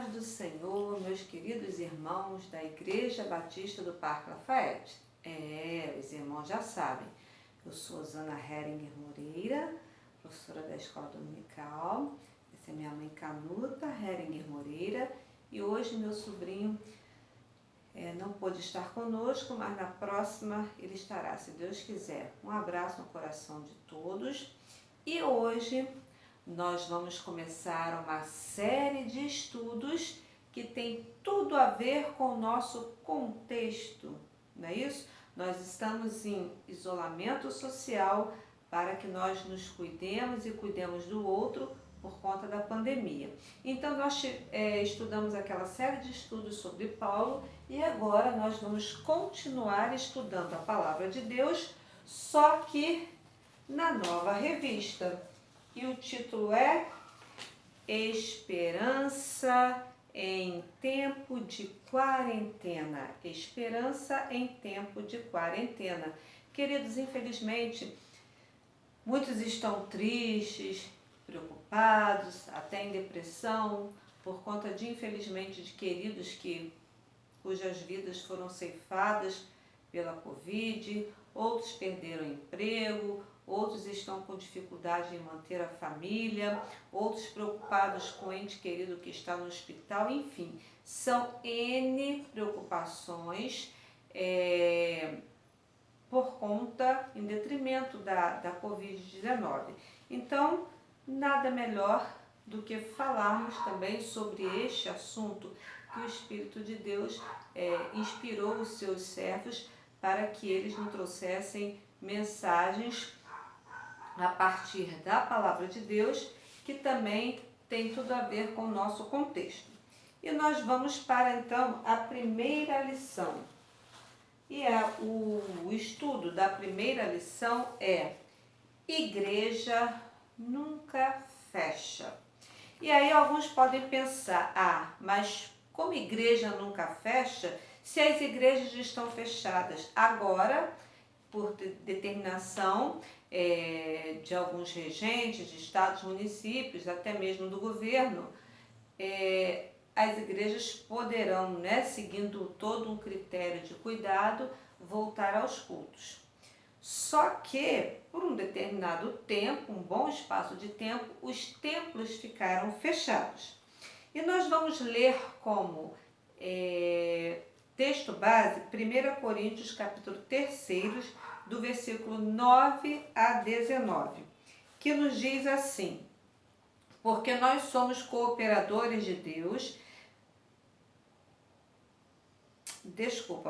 paz do Senhor, meus queridos irmãos da Igreja Batista do Parque Lafayette. Os irmãos já sabem, eu sou Zana Heringer Moreira, professora da Escola Dominical. Essa é minha mãe Canuta Heringer Moreira e hoje meu sobrinho não pôde estar conosco, mas na próxima ele estará, se Deus quiser. Um abraço no coração de todos e hoje nós vamos começar uma série de estudos que tem tudo a ver com o nosso contexto, não é isso? Nós estamos em isolamento social para que nós nos cuidemos e cuidemos do outro por conta da pandemia. Então nós estudamos aquela série de estudos sobre Paulo e agora nós vamos continuar estudando a Palavra de Deus, só que na nova revista. E o título é Esperança em Tempo de Quarentena. Esperança em Tempo de Quarentena. Queridos, infelizmente, muitos estão tristes, preocupados, até em depressão, por conta de, infelizmente, de queridos cujas vidas foram ceifadas pela Covid, outros perderam emprego, outros estão com dificuldade em manter a família, outros preocupados com o ente querido que está no hospital, enfim, são N preocupações por conta, em detrimento da Covid-19. Então, nada melhor do que falarmos também sobre este assunto que o Espírito de Deus inspirou os seus servos para que eles nos trouxessem mensagens a partir da Palavra de Deus, que também tem tudo a ver com o nosso contexto. E nós vamos para, então, a primeira lição. E o estudo da primeira lição é Igreja nunca fecha. E aí alguns podem pensar, mas como igreja nunca fecha, se as igrejas estão fechadas agora, por determinação de alguns regentes, de estados, municípios, até mesmo do governo, as igrejas poderão, seguindo todo um critério de cuidado, voltar aos cultos. Só que, por um determinado tempo, um bom espaço de tempo, os templos ficaram fechados. E nós vamos ler como texto base 1 Coríntios capítulo 3, do versículo 9 a 19, que nos diz assim: porque nós somos cooperadores de Deus.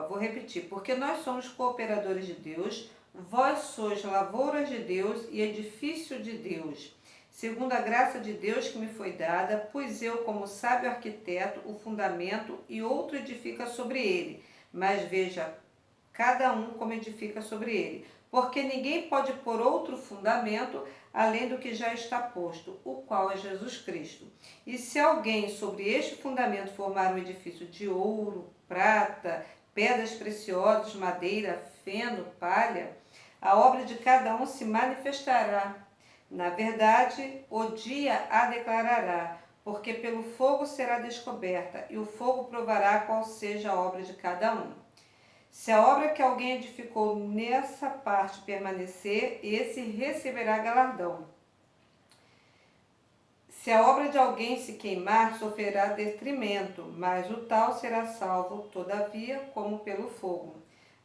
Vou repetir. Porque nós somos cooperadores de Deus, vós sois lavouras de Deus e edifício de Deus, segundo a graça de Deus que me foi dada, pus eu como sábio arquiteto o fundamento e outro edifica sobre ele, mas veja cada um como edifica sobre ele. Porque ninguém pode pôr outro fundamento além do que já está posto, o qual é Jesus Cristo. E se alguém sobre este fundamento formar um edifício de ouro, prata, pedras preciosas, madeira, feno, palha, a obra de cada um se manifestará. Na verdade, o dia a declarará, porque pelo fogo será descoberta, e o fogo provará qual seja a obra de cada um. Se a obra que alguém edificou nessa parte permanecer, esse receberá galardão. Se a obra de alguém se queimar, sofrerá detrimento, mas o tal será salvo, todavia, como pelo fogo.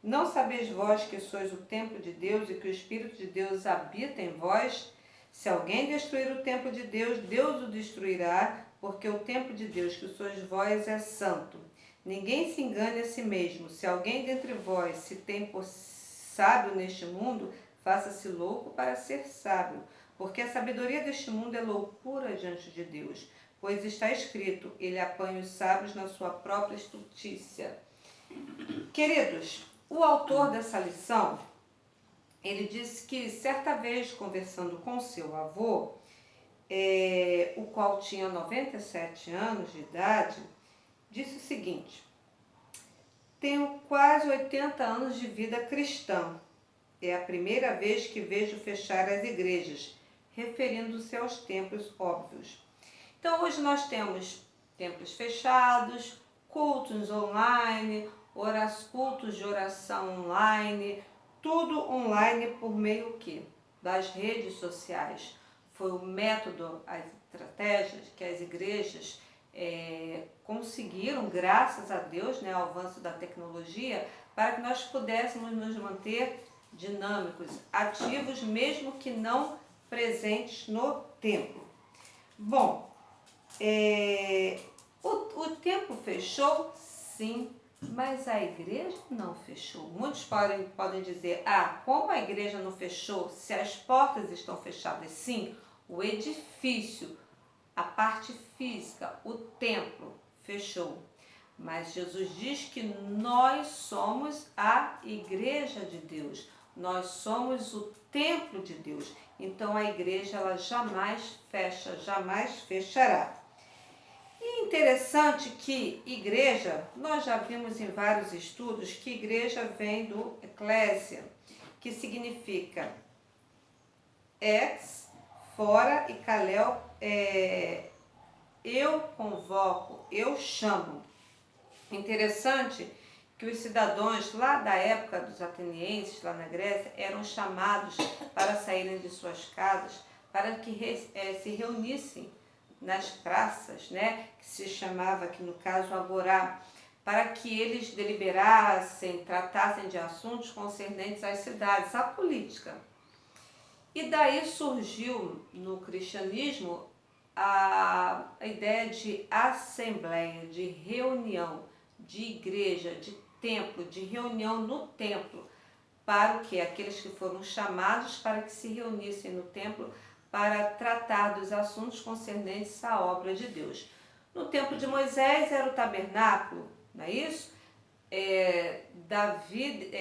Não sabeis vós que sois o templo de Deus e que o Espírito de Deus habita em vós? Se alguém destruir o templo de Deus, Deus o destruirá, porque o templo de Deus que sois vós é santo. Ninguém se engane a si mesmo. Se alguém dentre vós se tem por sábio neste mundo, faça-se louco para ser sábio, porque a sabedoria deste mundo é loucura diante de Deus. Pois está escrito, ele apanha os sábios na sua própria estultícia. Queridos, o autor dessa lição, ele disse que certa vez, conversando com seu avô, o qual tinha 97 anos de idade, disse o seguinte: tenho quase 80 anos de vida cristã. É a primeira vez que vejo fechar as igrejas, referindo-se aos templos óbvios. Então hoje nós temos templos fechados, cultos online, cultos de oração online, tudo online por meio das redes sociais. Foi o método, as estratégias que as igrejas conseguiram, graças a Deus, né, ao avanço da tecnologia, para que nós pudéssemos nos manter dinâmicos, ativos, mesmo que não presentes no templo. Bom, o templo fechou, sim, mas a igreja não fechou. Muitos podem dizer, como a igreja não fechou se as portas estão fechadas? Sim, o edifício, a parte física, o templo fechou. Mas Jesus diz que nós somos a igreja de Deus. Nós somos o templo de Deus. Então a igreja ela jamais fecha, jamais fechará. E interessante que igreja, nós já vimos em vários estudos que igreja vem do eclésia, que significa ex, fora, e kaleo, eu convoco, eu chamo. Interessante que os cidadãos lá da época dos atenienses, lá na Grécia, eram chamados para saírem de suas casas, para que se reunissem nas praças, né, que se chamava aqui no caso agorá, para que eles deliberassem, tratassem de assuntos concernentes às cidades, à política. E daí surgiu no cristianismo a ideia de assembleia, de reunião, de igreja, de templo, de reunião no templo, para o que? Aqueles que foram chamados para que se reunissem no templo para tratar dos assuntos concernentes à obra de Deus. No tempo de Moisés era o tabernáculo, não é isso? Davi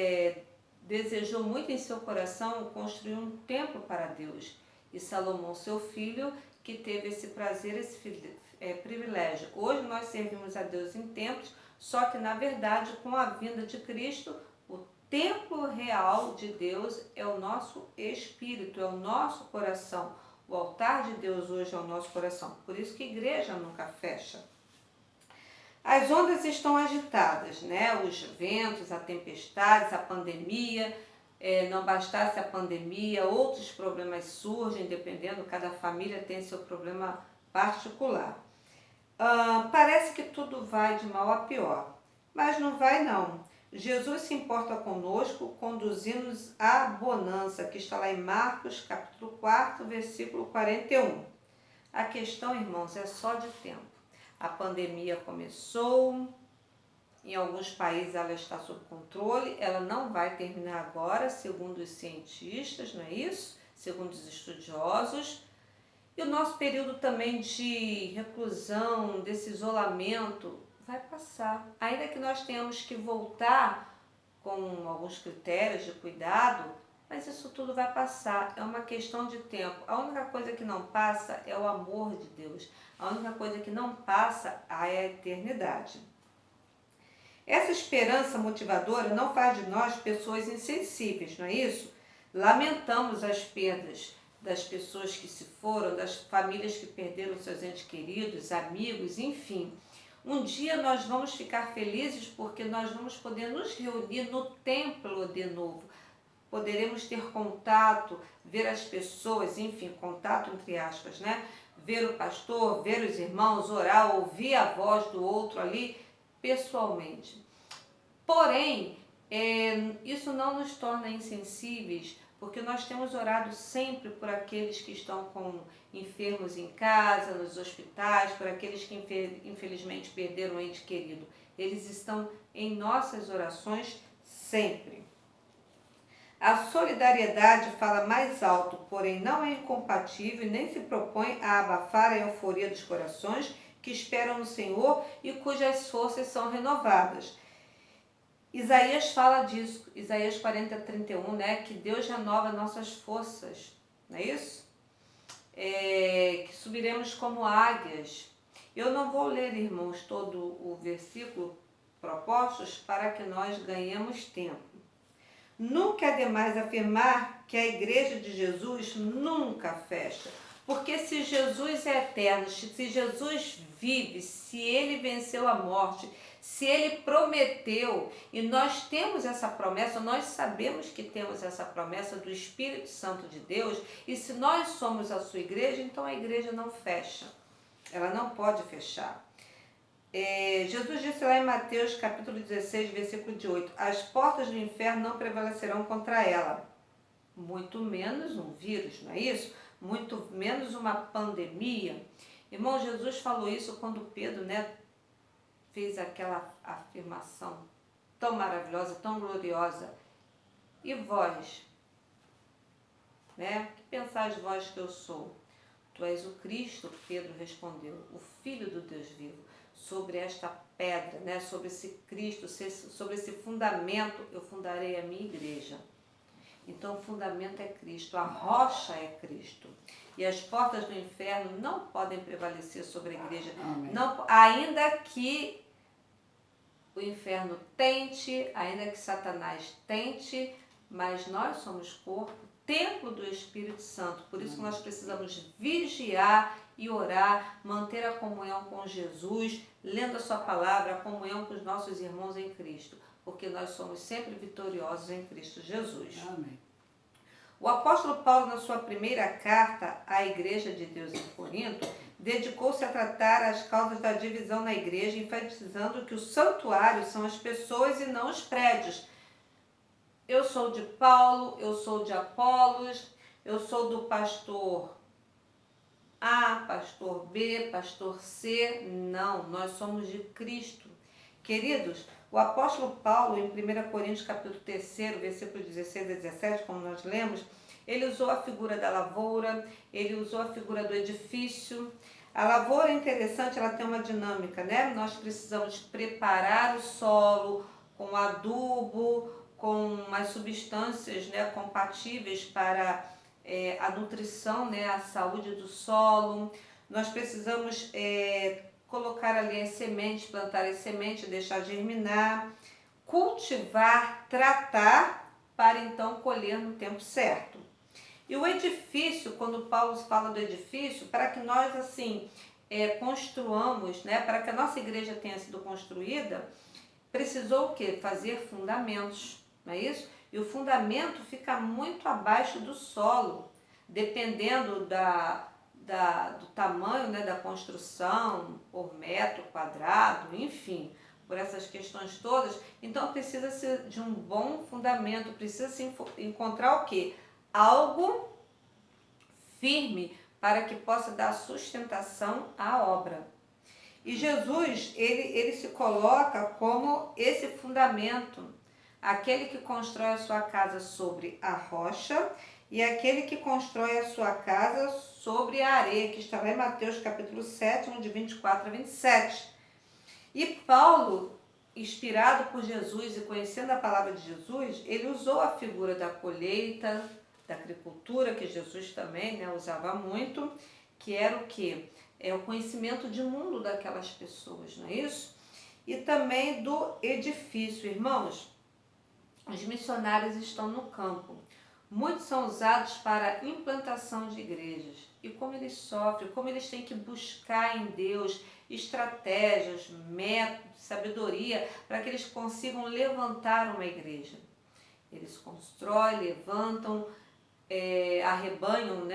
desejou muito em seu coração construir um templo para Deus. E Salomão, seu filho, que teve esse prazer, esse privilégio. Hoje nós servimos a Deus em templos, só que na verdade com a vinda de Cristo, o templo real de Deus é o nosso espírito, é o nosso coração. O altar de Deus hoje é o nosso coração. Por isso que a igreja nunca fecha. As ondas estão agitadas, né? Os ventos, a tempestades, a pandemia. Não bastasse a pandemia, outros problemas surgem, dependendo, cada família tem seu problema particular. Parece que tudo vai de mal a pior, mas não vai não. Jesus se importa conosco, conduzindo-nos à bonança, que está lá em Marcos, capítulo 4, versículo 41. A questão, irmãos, é só de tempo. A pandemia começou, em alguns países ela está sob controle, ela não vai terminar agora, segundo os cientistas, não é isso? Segundo os estudiosos. E o nosso período também de reclusão, desse isolamento, vai passar. Ainda que nós tenhamos que voltar com alguns critérios de cuidado, mas isso tudo vai passar. É uma questão de tempo. A única coisa que não passa é o amor de Deus. A única coisa que não passa é a eternidade. Essa esperança motivadora não faz de nós pessoas insensíveis, não é isso? Lamentamos as perdas das pessoas que se foram, das famílias que perderam seus entes queridos, amigos, enfim. Um dia nós vamos ficar felizes porque nós vamos poder nos reunir no templo de novo. Poderemos ter contato, ver as pessoas, enfim, contato entre aspas, né? Ver o pastor, ver os irmãos, orar, ouvir a voz do outro ali pessoalmente. Porém, isso não nos torna insensíveis, porque nós temos orado sempre por aqueles que estão com enfermos em casa, nos hospitais, por aqueles que infelizmente perderam um ente querido. Eles estão em nossas orações sempre. A solidariedade fala mais alto, porém não é incompatível e nem se propõe a abafar a euforia dos corações que esperam no Senhor e cujas forças são renovadas. Isaías fala disso, Isaías 40:31, né? Que Deus renova nossas forças, não é isso? Que subiremos como águias. Eu não vou ler, irmãos, todo o versículo propostos para que nós ganhemos tempo. Nunca é demais afirmar que a igreja de Jesus nunca fecha. Porque se Jesus é eterno, se Jesus vive, se ele venceu a morte, se ele prometeu, e nós temos essa promessa, nós sabemos que temos essa promessa do Espírito Santo de Deus, e se nós somos a sua igreja, então a igreja não fecha, ela não pode fechar. Jesus disse lá em Mateus capítulo 16, versículo de 8, as portas do inferno não prevalecerão contra ela, muito menos um vírus, não é isso? Muito menos uma pandemia. Irmão, Jesus falou isso quando Pedro, fez aquela afirmação tão maravilhosa, tão gloriosa. E vós, que pensais vós que eu sou? Tu és o Cristo, Pedro respondeu, o Filho do Deus vivo. Sobre esta pedra, sobre esse Cristo, sobre esse fundamento, eu fundarei a minha igreja. Então o fundamento é Cristo, a rocha é Cristo. E as portas do inferno não podem prevalecer sobre a igreja. Não, ainda que o inferno tente, ainda que Satanás tente, mas nós somos corpo, templo do Espírito Santo. Por isso nós precisamos vigiar e orar, manter a comunhão com Jesus, lendo a sua palavra, a comunhão com os nossos irmãos em Cristo, porque nós somos sempre vitoriosos em Cristo Jesus. Amém. O apóstolo Paulo, na sua primeira carta à Igreja de Deus em Corinto, dedicou-se a tratar as causas da divisão na igreja, enfatizando que o santuário são as pessoas e não os prédios. Eu sou de Paulo, eu sou de Apolos, eu sou do pastor A, pastor B, pastor C. Não, nós somos de Cristo. Queridos, o apóstolo Paulo, em 1 Coríntios capítulo 3, versículo 16 a 17, como nós lemos, ele usou a figura da lavoura, ele usou a figura do edifício. A lavoura é interessante, ela tem uma dinâmica, Nós precisamos preparar o solo com adubo, com as substâncias, compatíveis para a nutrição, a saúde do solo. Nós precisamos colocar ali as sementes, plantar as sementes, deixar germinar, cultivar, tratar, para então colher no tempo certo. E o edifício, quando Paulo fala do edifício, para que nós construamos, para que a nossa igreja tenha sido construída, precisou o quê? Fazer fundamentos, não é isso? E o fundamento fica muito abaixo do solo, dependendo do tamanho, da construção, por metro quadrado, enfim, por essas questões todas. Então precisa-se de um bom fundamento, precisa-se encontrar o quê? Algo firme para que possa dar sustentação à obra. E Jesus, ele se coloca como esse fundamento, aquele que constrói a sua casa sobre a rocha e aquele que constrói a sua casa sobre a areia, que está lá em Mateus capítulo 7, de 24 a 27. E Paulo, inspirado por Jesus e conhecendo a palavra de Jesus, ele usou a figura da colheita, da agricultura, que Jesus também usava muito, que era o quê? É o conhecimento de mundo daquelas pessoas, não é isso? E também do edifício. Irmãos, os missionários estão no campo. Muitos são usados para implantação de igrejas. E como eles sofrem, como eles têm que buscar em Deus estratégias, métodos, sabedoria, para que eles consigam levantar uma igreja. Eles constroem, levantam, arrebanham,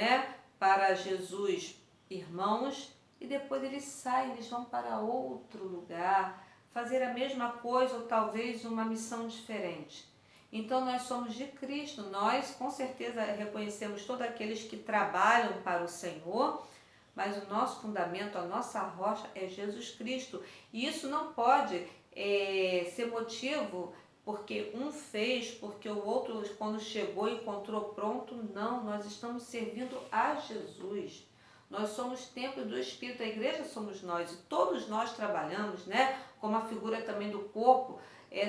para Jesus irmãos, e depois eles saem, eles vão para outro lugar, fazer a mesma coisa ou talvez uma missão diferente. Então nós somos de Cristo, nós com certeza reconhecemos todos aqueles que trabalham para o Senhor, mas o nosso fundamento, a nossa rocha é Jesus Cristo. E isso não pode ser motivo porque um fez, porque o outro quando chegou encontrou pronto. Não, nós estamos servindo a Jesus. Nós somos templo do Espírito, a igreja somos nós e todos nós trabalhamos, como a figura também do corpo,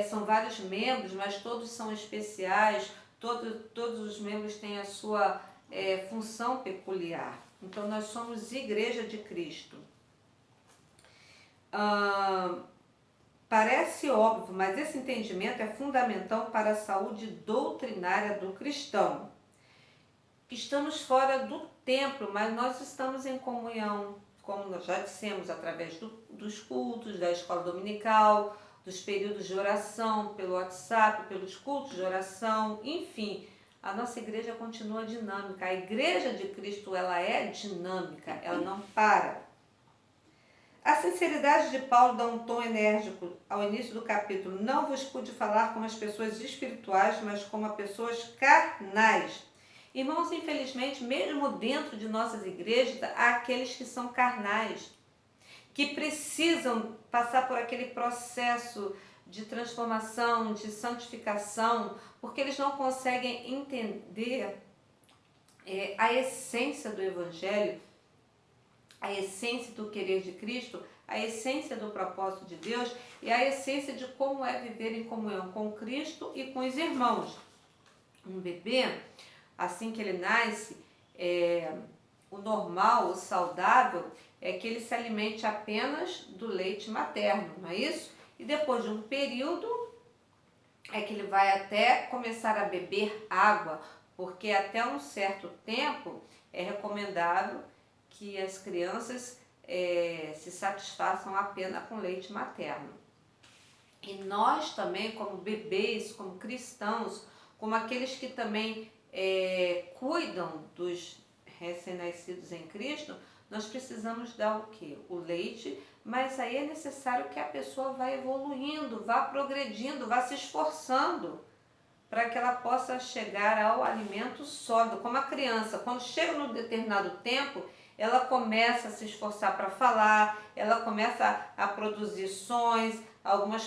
são vários membros, mas todos são especiais, todos os membros têm a sua função peculiar. Então nós somos igreja de Cristo. Parece óbvio, mas esse entendimento é fundamental para a saúde doutrinária do cristão. estamos fora do templo, mas nós estamos em comunhão, como nós já dissemos, através dos cultos, da escola dominical, dos períodos de oração, pelo WhatsApp, pelos cultos de oração, enfim. A nossa igreja continua dinâmica. A igreja de Cristo, ela é dinâmica, ela não para. A sinceridade de Paulo dá um tom enérgico ao início do capítulo. Não vos pude falar como as pessoas espirituais, mas como as pessoas carnais. Irmãos, infelizmente, mesmo dentro de nossas igrejas, há aqueles que são carnais, que precisam passar por aquele processo de transformação, de santificação, porque eles não conseguem entender a essência do Evangelho, a essência do querer de Cristo, a essência do propósito de Deus e a essência de como é viver em comunhão com Cristo e com os irmãos. Um bebê, assim que ele nasce, o normal, o saudável, é que ele se alimente apenas do leite materno, não é isso? E depois de um período é que ele vai até começar a beber água, porque até um certo tempo é recomendável que as crianças se satisfaçam apenas com leite materno. E nós também, como bebês, como cristãos, como aqueles que também cuidam dos recém-nascidos em Cristo, nós precisamos dar o quê? O leite, mas aí é necessário que a pessoa vá evoluindo, vá progredindo, vá se esforçando para que ela possa chegar ao alimento sólido. Como a criança, quando chega num determinado tempo, ela começa a se esforçar para falar, ela começa a produzir sons, alguns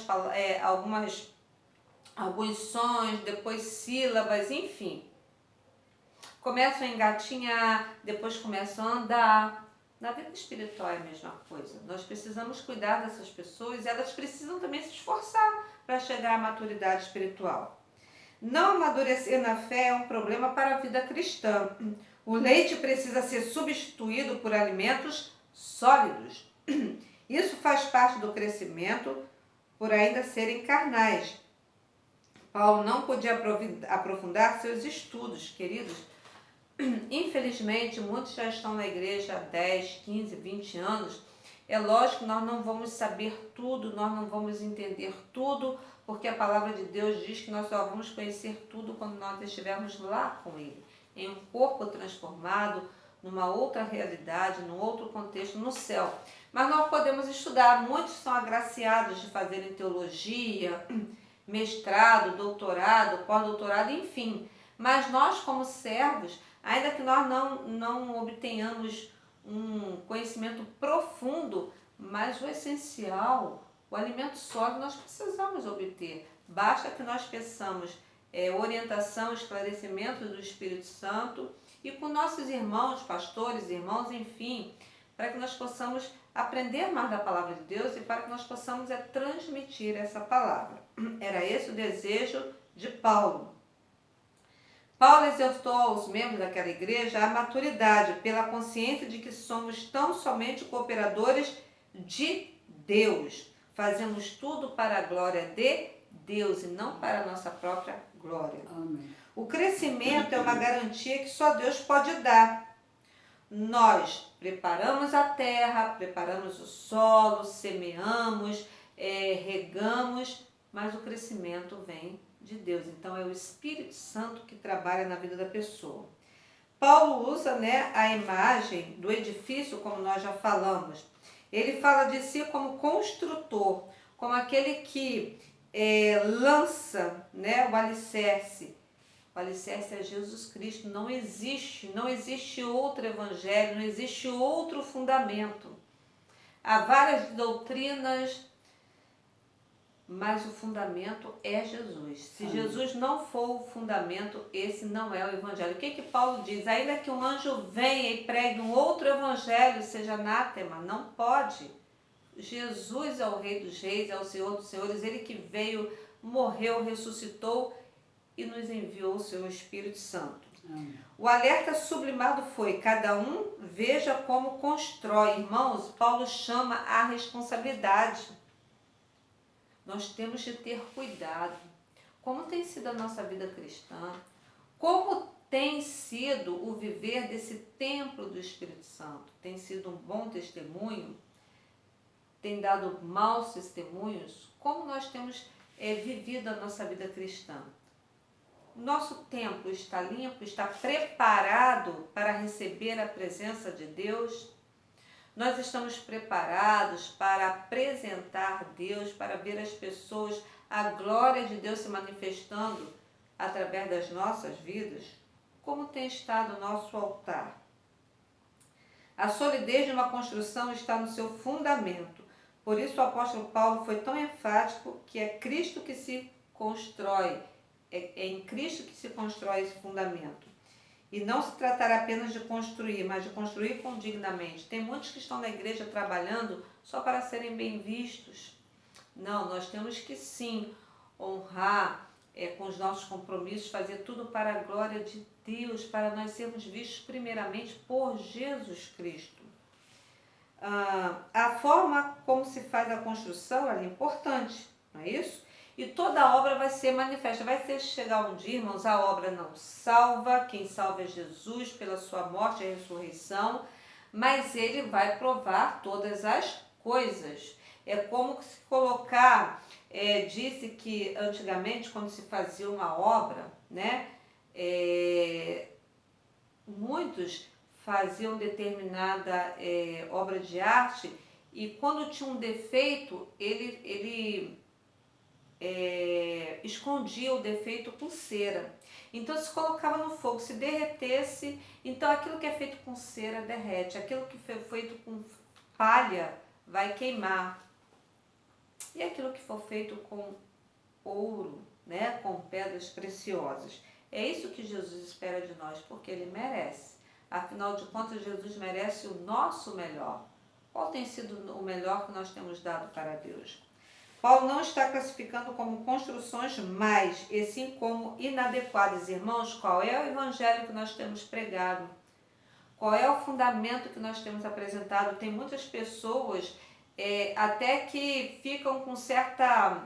sons, depois sílabas, enfim. Começam a engatinhar, depois começam a andar. Na vida espiritual é a mesma coisa. Nós precisamos cuidar dessas pessoas e elas precisam também se esforçar para chegar à maturidade espiritual. Não amadurecer na fé é um problema para a vida cristã. O leite precisa ser substituído por alimentos sólidos. Isso faz parte do crescimento por ainda serem carnais. Paulo não podia aprofundar seus estudos, queridos. Infelizmente, muitos já estão na igreja há 10, 15, 20 anos. É lógico que nós não vamos saber tudo, nós não vamos entender tudo, porque a palavra de Deus diz que nós só vamos conhecer tudo quando nós estivermos lá com Ele, em um corpo transformado, numa outra realidade, num outro contexto, no céu. Mas nós podemos estudar, muitos são agraciados de fazerem teologia, mestrado, doutorado, pós-doutorado, enfim. Mas nós, como servos, ainda que nós não obtenhamos um conhecimento profundo, mas o essencial, o alimento sólido, nós precisamos obter. Basta que nós peçamos orientação, esclarecimento do Espírito Santo e com nossos irmãos, pastores, irmãos, enfim, para que nós possamos aprender mais da palavra de Deus e para que nós possamos transmitir essa palavra. Era esse o desejo de Paulo. Paulo exortou aos membros daquela igreja a maturidade pela consciência de que somos tão somente cooperadores de Deus. Fazemos tudo para a glória de Deus e não para a nossa própria glória. Amém. O crescimento é uma garantia que só Deus pode dar. Nós preparamos a terra, preparamos o solo, semeamos, regamos, mas o crescimento vem de Deus. Então é o Espírito Santo que trabalha na vida da pessoa. Paulo usa a imagem do edifício, como nós já falamos. Ele fala de si como construtor, como aquele que lança o alicerce. O alicerce é Jesus Cristo. Não existe outro evangelho, não existe outro fundamento. Há várias doutrinas, mas o fundamento é Jesus. Se Amém. Jesus não for o fundamento, esse não é o evangelho. O que Paulo diz? Ainda que um anjo venha e pregue um outro evangelho, seja anátema, não pode. Jesus é o Rei dos Reis, é o Senhor dos Senhores, Ele que veio, morreu, ressuscitou e nos enviou o seu Espírito Santo. Amém. O alerta sublimado foi: cada um veja como constrói. Irmãos, Paulo chama a responsabilidade. Nós temos de ter cuidado. Como tem sido a nossa vida cristã? Como tem sido o viver desse templo do Espírito Santo? Tem sido um bom testemunho? Tem dado maus testemunhos? Como nós temos vivido a nossa vida cristã? Nosso templo está limpo, está preparado para receber a presença de Deus? Nós estamos preparados para apresentar Deus, para ver as pessoas, a glória de Deus se manifestando através das nossas vidas? Como tem estado o nosso altar? A solidez de uma construção está no seu fundamento. Por isso o apóstolo Paulo foi tão enfático que é Cristo que se constrói, é em Cristo que se constrói esse fundamento. E não se tratará apenas de construir, mas de construir dignamente. Tem muitos que estão na igreja trabalhando só para serem bem vistos. Não, nós temos que sim honrar com os nossos compromissos, fazer tudo para a glória de Deus, para nós sermos vistos primeiramente por Jesus Cristo. A forma como se faz a construção é importante, não é isso? E toda a obra vai ser manifesta. Vai ser chegar um dia, irmãos, a obra não salva, quem salva é Jesus pela sua morte e ressurreição, mas ele vai provar todas as coisas. É como se colocar, disse que antigamente quando se fazia uma obra, né, muitos faziam determinada obra de arte e quando tinha um defeito, ele escondia o defeito com cera. Então se colocava no fogo, se derretesse, então aquilo que é feito com cera derrete, aquilo que foi feito com palha vai queimar. E aquilo que for feito com ouro, né, com pedras preciosas. É isso que Jesus espera de nós, porque ele merece. Afinal de contas, Jesus merece o nosso melhor. Qual tem sido o melhor que nós temos dado para Deus? Paulo não está classificando como construções mais, e sim como inadequadas. Irmãos, qual é o evangelho que nós temos pregado? Qual é o fundamento que nós temos apresentado? Tem muitas pessoas até que ficam com certa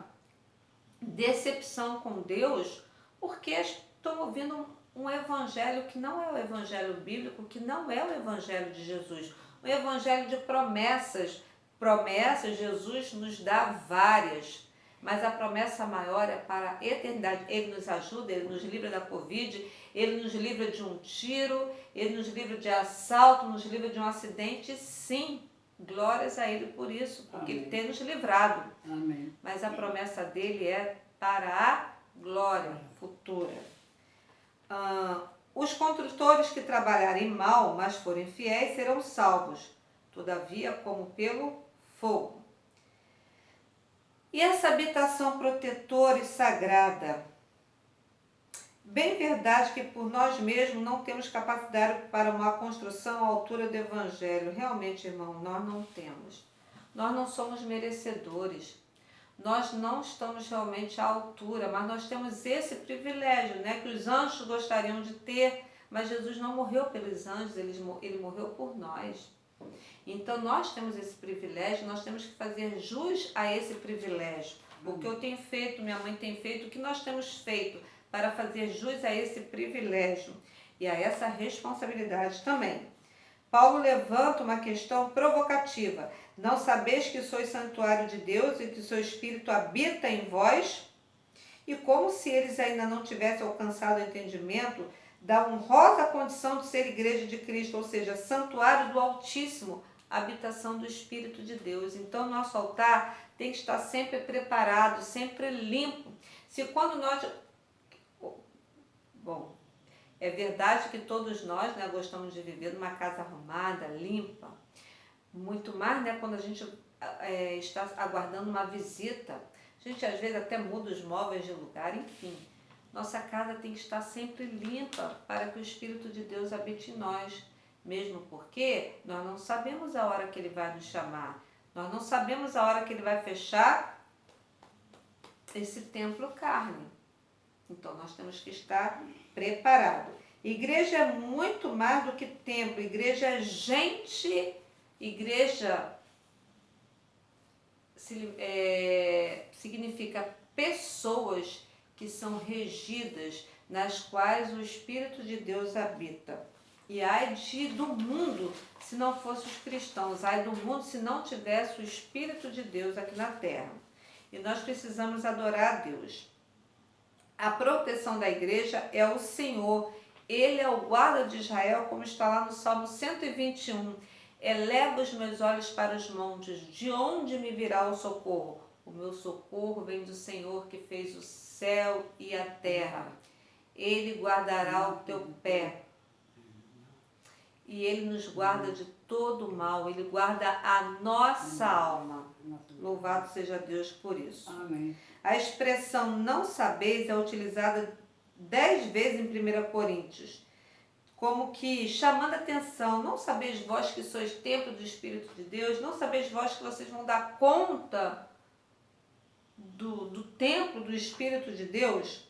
decepção com Deus, porque estão ouvindo um evangelho que não é o evangelho bíblico, que não é o evangelho de Jesus. Um evangelho de promessas. Promessas, Jesus nos dá várias, mas a promessa maior é para a eternidade. Ele nos ajuda, ele nos livra da Covid, ele nos livra de um tiro, ele nos livra de assalto, nos livra de um acidente, sim. Glórias a ele por isso, porque Amém. Ele tem nos livrado. Amém. Mas a promessa dele é para a glória futura. Os construtores que trabalharem mal, mas forem fiéis, serão salvos, todavia como pelo fogo. E essa habitação protetora e sagrada? Bem verdade que por nós mesmos não temos capacidade para uma construção à altura do Evangelho. Realmente, irmão, nós não temos. Nós não somos merecedores. Nós não estamos realmente à altura, mas nós temos esse privilégio, né, que os anjos gostariam de ter, mas Jesus não morreu pelos anjos, ele morreu por nós. Então nós temos esse privilégio, nós temos que fazer jus a esse privilégio. O que eu tenho feito, minha mãe tem feito, o que nós temos feito para fazer jus a esse privilégio e a essa responsabilidade também. Paulo levanta uma questão provocativa. Não sabeis que sois santuário de Deus e que seu Espírito habita em vós? E como se eles ainda não tivessem alcançado o entendimento da honrosa condição de ser igreja de Cristo, ou seja, santuário do Altíssimo, habitação do Espírito de Deus. Então, nosso altar tem que estar sempre preparado, sempre limpo. Se quando nós... Bom, é verdade que todos nós, né, gostamos de viver numa casa arrumada, limpa. Muito mais, né, quando a gente está aguardando uma visita. A gente, às vezes, até muda os móveis de lugar, enfim. Nossa casa tem que estar sempre limpa para que o Espírito de Deus habite em nós. Mesmo porque nós não sabemos a hora que Ele vai nos chamar. Nós não sabemos a hora que Ele vai fechar esse templo carne. Então, nós temos que estar preparados. Igreja é muito mais do que templo. Igreja é gente. Igreja significa pessoas que são regidas nas quais o Espírito de Deus habita. E ai do mundo se não fosse os cristãos, ai do mundo se não tivesse o Espírito de Deus aqui na terra. E nós precisamos adorar a Deus. A proteção da igreja é o Senhor. Ele é o guarda de Israel, como está lá no Salmo 121. Eleva os meus olhos para os montes, de onde me virá o socorro? O meu socorro vem do Senhor que fez o céu e a terra. Ele guardará o teu pé. E Ele nos guarda de todo o mal. Ele guarda a nossa alma. Louvado seja Deus por isso. Amém. A expressão não sabeis é utilizada 10 vezes em 1 Coríntios. Como que chamando a atenção, não sabeis vós que sois templo do Espírito de Deus? Não sabeis vós que vocês vão dar conta do templo do Espírito de Deus?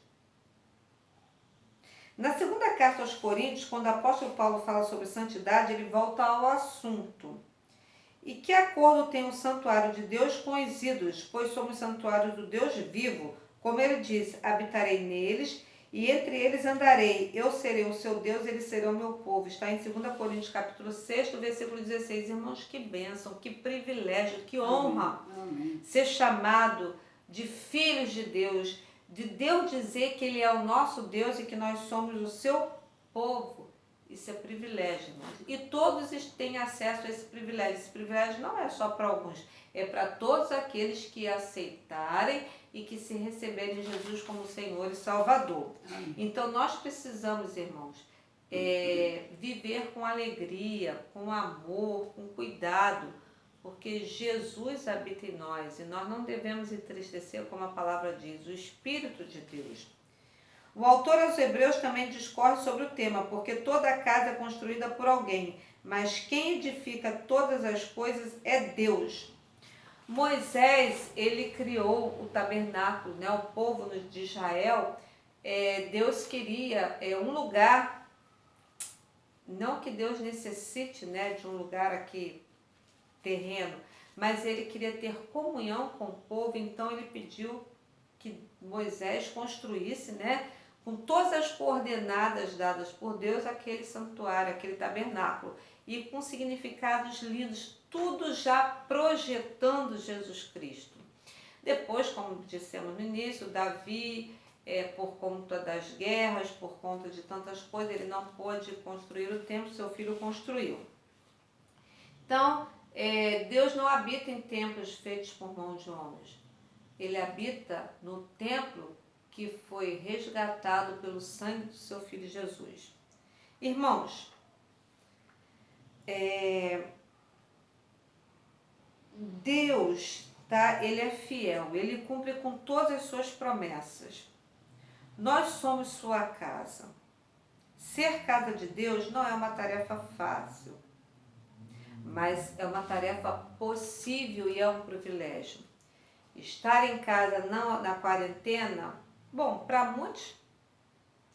Na segunda carta aos Coríntios, quando o apóstolo Paulo fala sobre santidade, ele volta ao assunto. E que acordo tem o santuário de Deus com os ídolos? Pois somos santuários do Deus vivo. Como ele diz, habitarei neles e entre eles andarei. Eu serei o seu Deus, eles serão o meu povo. Está em 2 Coríntios capítulo 6, versículo 16. Irmãos, que bênção, que privilégio, que honra. Amém. Ser chamado de filhos de Deus dizer que Ele é o nosso Deus e que nós somos o seu povo. Isso é privilégio, irmãos. E todos têm acesso a esse privilégio. Esse privilégio não é só para alguns, é para todos aqueles que aceitarem e que se receberem Jesus como Senhor e Salvador. Amém. Então nós precisamos, irmãos, viver com alegria, com amor, com cuidado, porque Jesus habita em nós e nós não devemos entristecer, como a palavra diz, o Espírito de Deus. O autor aos Hebreus também discorre sobre o tema, porque toda casa é construída por alguém, mas quem edifica todas as coisas é Deus. Moisés, ele criou o tabernáculo, né? O povo de Israel, Deus queria um lugar, não que Deus necessite, né, de um lugar aqui terreno, mas ele queria ter comunhão com o povo, então ele pediu que Moisés construísse, né, com todas as coordenadas dadas por Deus, aquele santuário, aquele tabernáculo, e com significados lindos, tudo já projetando Jesus Cristo. Depois, como dissemos no início, Davi, por conta das guerras, por conta de tantas coisas, ele não pôde construir o templo, seu filho construiu. Então, Deus não habita em templos feitos por mãos de homens. Ele habita no templo que foi resgatado pelo sangue do seu Filho Jesus. Irmãos, Deus, tá? Ele é fiel, Ele cumpre com todas as suas promessas. Nós somos sua casa. Ser casa de Deus não é uma tarefa fácil, mas é uma tarefa possível e é um privilégio. Estar em casa na quarentena, bom, para muitos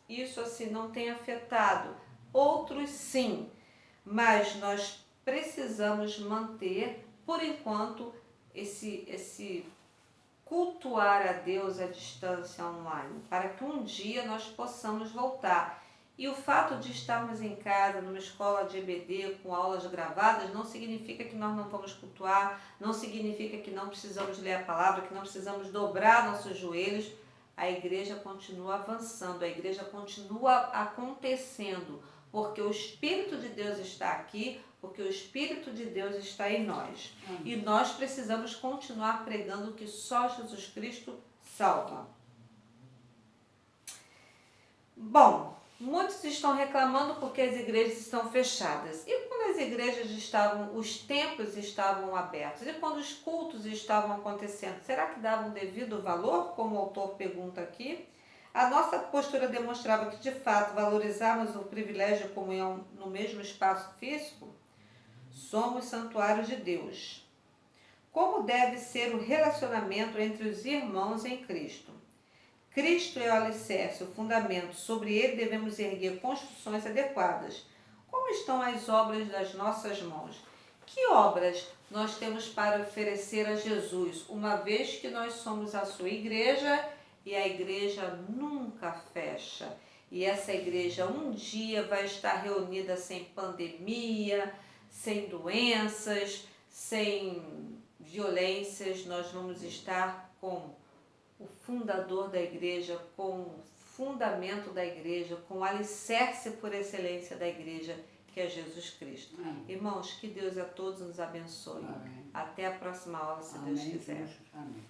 isso assim não tem afetado, outros sim, mas nós precisamos manter, por enquanto, esse cultuar a Deus à distância online, para que um dia nós possamos voltar. E o fato de estarmos em casa, numa escola de EBD, com aulas gravadas, não significa que nós não vamos cultuar, não significa que não precisamos ler a palavra, que não precisamos dobrar nossos joelhos. A igreja continua avançando, a igreja continua acontecendo, porque o Espírito de Deus está aqui, porque o Espírito de Deus está em nós. E nós precisamos continuar pregando que só Jesus Cristo salva. Bom, muitos estão reclamando porque as igrejas estão fechadas. E quando as igrejas os templos estavam abertos? E quando os cultos estavam acontecendo? Será que davam devido valor, como o autor pergunta aqui? A nossa postura demonstrava que, de fato, valorizávamos o privilégio de comunhão no mesmo espaço físico? Somos santuários de Deus. Como deve ser o relacionamento entre os irmãos em Cristo? Cristo é o alicerce, o fundamento. Sobre ele devemos erguer construções adequadas. Como estão as obras das nossas mãos? Que obras nós temos para oferecer a Jesus, uma vez que nós somos a sua igreja e a igreja nunca fecha? e essa igreja um dia vai estar reunida sem pandemia, sem doenças, sem violências. Nós vamos estar com o fundador da igreja, com o fundamento da igreja, com o alicerce por excelência da igreja, que é Jesus Cristo. Amém. Irmãos, que Deus a todos nos abençoe. Amém. Até a próxima aula, se Amém. Deus quiser. Amém.